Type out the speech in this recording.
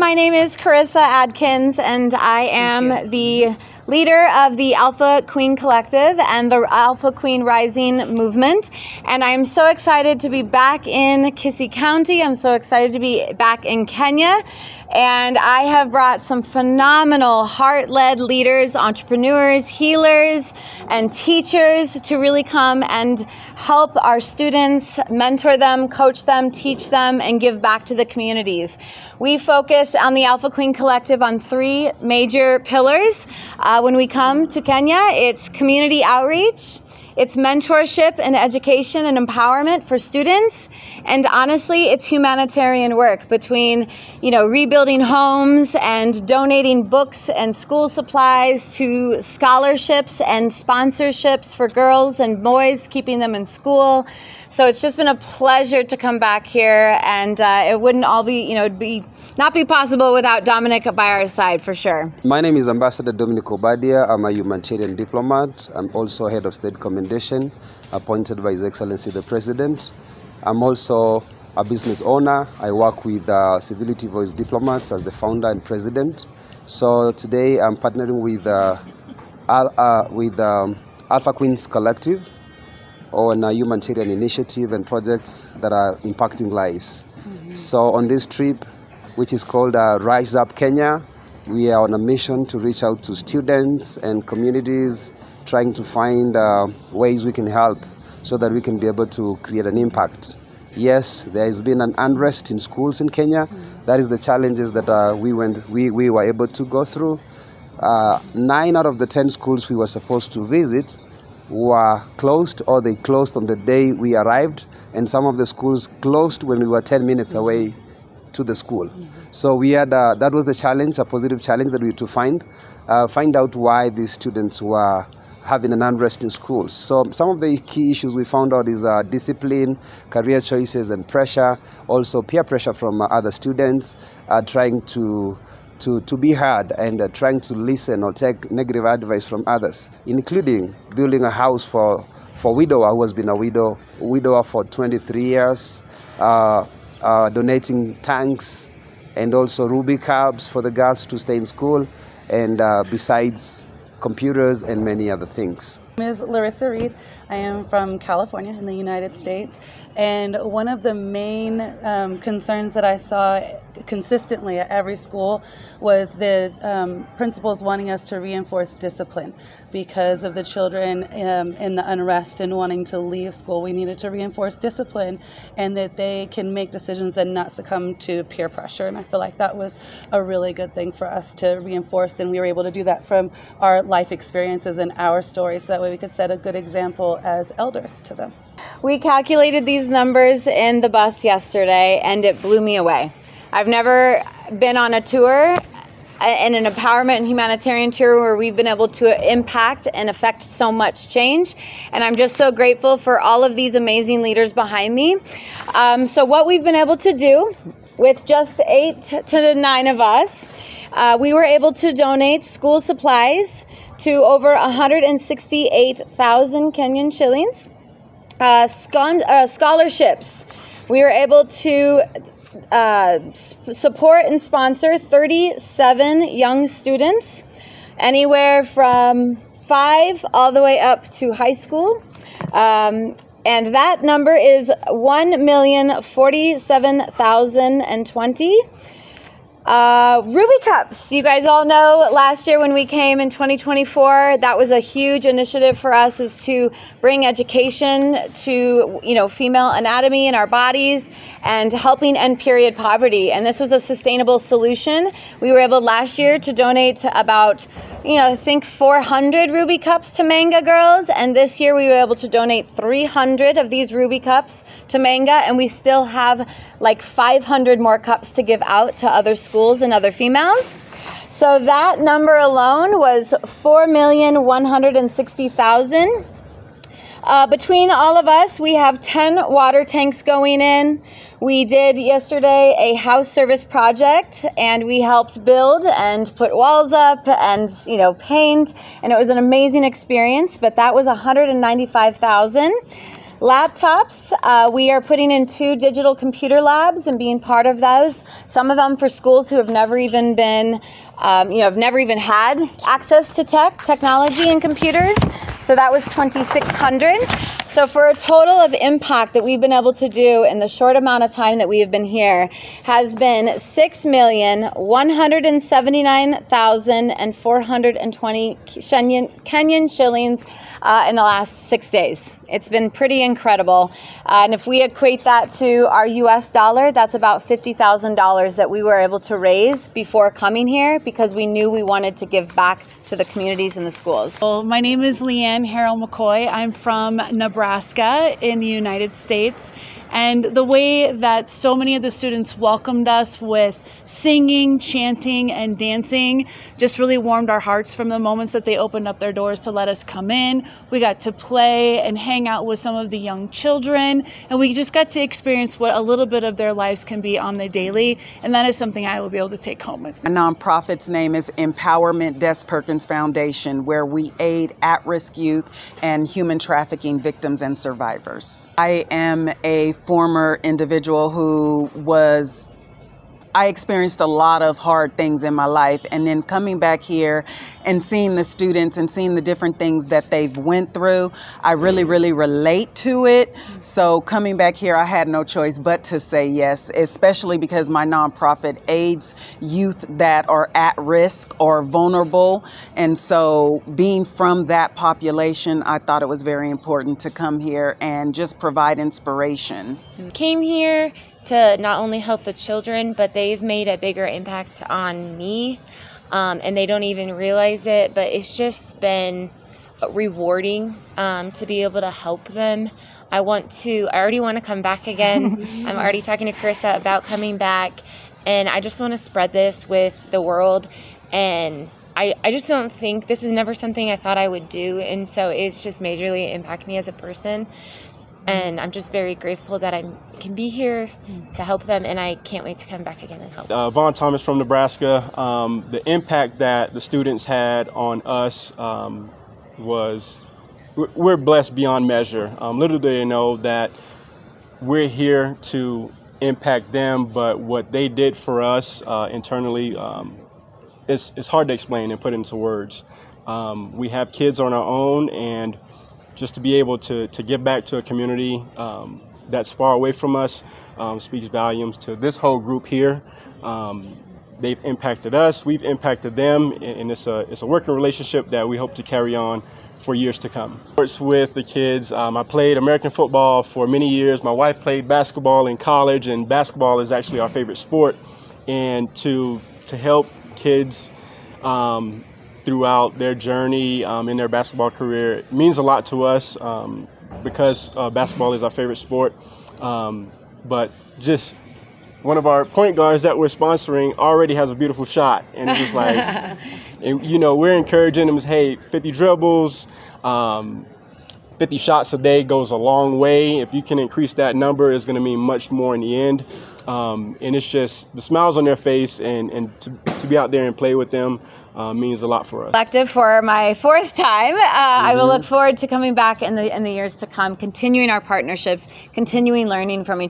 My name is Carissa Adkins, and I am the leader of the Alpha Queen Collective and the Alpha Queen Rising movement. And I'm so excited to be back in Kisii County. I'm so excited to be back in Kenya. And I have brought some phenomenal heart-led leaders, entrepreneurs, healers, and teachers to really come and help our students, mentor them, coach them, teach them, and give back to the communities. We focus on the Alpha Queen Collective on three major pillars. When we come to Kenya, it's community outreach, it's mentorship and education and empowerment for students, and honestly, it's humanitarian work between, rebuilding homes and donating books and school supplies to scholarships and sponsorships for girls and boys, keeping them in school. So it's just been a pleasure to come back here, and it wouldn't all be, not be possible without Dominic by our side, for sure. My name is Ambassador Dominic Obadia. I'm a humanitarian diplomat. I'm also head of state commendation, appointed by His Excellency the President. I'm also a business owner. I work with Civility Voice Diplomats as the founder and president. So today I'm partnering with Alpha Queens Collective on a humanitarian initiative and projects that are impacting lives. Mm-hmm. So on this trip, which is called Rise Up Kenya, we are on a mission to reach out to students and communities, trying to find ways we can help so that we can be able to create an impact. Yes, there has been an unrest in schools in Kenya. Mm-hmm. That is the challenges that we were able to go through. 9 out of the 10 schools we were supposed to visit were closed, or they closed on the day we arrived, and some of the schools closed when we were 10 minutes away to the school. Mm-hmm. So we had that was the challenge, a positive challenge that we had to find out why these students were having an unrest in schools. So some of the key issues we found out is discipline, career choices, and pressure. Also peer pressure from other students, trying to be heard and trying to listen or take negative advice from others, including building a house for widower who has been a widower for 23 years, donating tanks and also Ruby cups for the girls to stay in school, and besides computers and many other things. My name is Larissa Reed. I am from California in the United States, and one of the main concerns that I saw consistently at every school was the principals wanting us to reinforce discipline because of the children in the unrest and wanting to leave school. We needed to reinforce discipline and that they can make decisions and not succumb to peer pressure, and I feel like that was a really good thing for us to reinforce, and we were able to do that from our life experiences and our stories, so that way we could set a good example as elders to them. We calculated these numbers in the bus yesterday, and it blew me away. I've never been on a tour, in an empowerment and humanitarian tour, where we've been able to impact and affect so much change. And I'm just so grateful for all of these amazing leaders behind me. So what we've been able to do with just 8 to 9 of us, we were able to donate school supplies to over 168,000 Kenyan shillings. Scholarships. We were able to support and sponsor 37 young students, anywhere from 5 all the way up to high school. And that number is 1,047,020. Ruby Cups. You guys all know last year when we came in 2024, that was a huge initiative for us, is to bring education to, female anatomy in our bodies and helping end period poverty. And this was a sustainable solution. We were able last year to donate about, I think 400 Ruby Cups to Manga girls. And this year we were able to donate 300 of these Ruby Cups to Manga. And we still have like 500 more cups to give out to other schools and other females. So that number alone was 4,160,000. Between all of us, we have 10 water tanks going in. We did yesterday a house service project, and we helped build and put walls up and, paint, and it was an amazing experience, but that was 195,000. Laptops, we are putting in 2 digital computer labs and being part of those. Some of them for schools who have never even been, have never even had access to technology and computers. So that was 2,600. So for a total of impact that we've been able to do in the short amount of time that we have been here has been 6,179,420 Kenyan shillings in the last 6 days. It's been pretty incredible. And if we equate that to our US dollar, that's about $50,000 that we were able to raise before coming here because we knew we wanted to give back to the communities and the schools. Well, my name is Leanne Harrell-McCoy. I'm from Nebraska in the United States. And the way that so many of the students welcomed us with singing, chanting, and dancing just really warmed our hearts from the moments that they opened up their doors to let us come in. We got to play and hang out with some of the young children, and we just got to experience what a little bit of their lives can be on the daily, and that is something I will be able to take home with me. My nonprofit's name is Empowerment Des Perkins Foundation, where we aid at-risk youth and human trafficking victims and survivors. I am a former individual who I experienced a lot of hard things in my life, and then coming back here and seeing the students and seeing the different things that they've went through, I really, really relate to it. So coming back here, I had no choice but to say yes, especially because my nonprofit aids youth that are at risk or vulnerable. And so being from that population, I thought it was very important to come here and just provide inspiration. Came here to not only help the children, but they've made a bigger impact on me, and they don't even realize it, but it's just been rewarding to be able to help them. I already want to come back again. I'm already talking to Carissa about coming back, and I just want to spread this with the world, and I just don't think, this is never something I thought I would do, and so it's just majorly impacted me as a person. And I'm just very grateful that I can be here to help them, and I can't wait to come back again and help. Vaughn Thomas from Nebraska. The impact that the students had on us we're blessed beyond measure. Little do they know that we're here to impact them, but what they did for us internally, it's hard to explain and put into words. We have kids on our own, and just to be able to give back to a community that's far away from us speaks volumes to this whole group here. They've impacted us, we've impacted them, and it's a working relationship that we hope to carry on for years to come. Sports with the kids. I played American football for many years. My wife played basketball in college, and basketball is actually our favorite sport. And to help kids throughout their journey in their basketball career, it means a lot to us because basketball is our favorite sport. But just one of our point guards that we're sponsoring already has a beautiful shot, and it's just like, we're encouraging them, hey, 50 dribbles, 50 shots a day goes a long way. If you can increase that number, it's going to mean much more in the end. And it's just the smiles on their face, and to be out there and play with them means a lot for us. Collective for my 4th time. I will look forward to coming back in the years to come, continuing our partnerships, continuing learning from each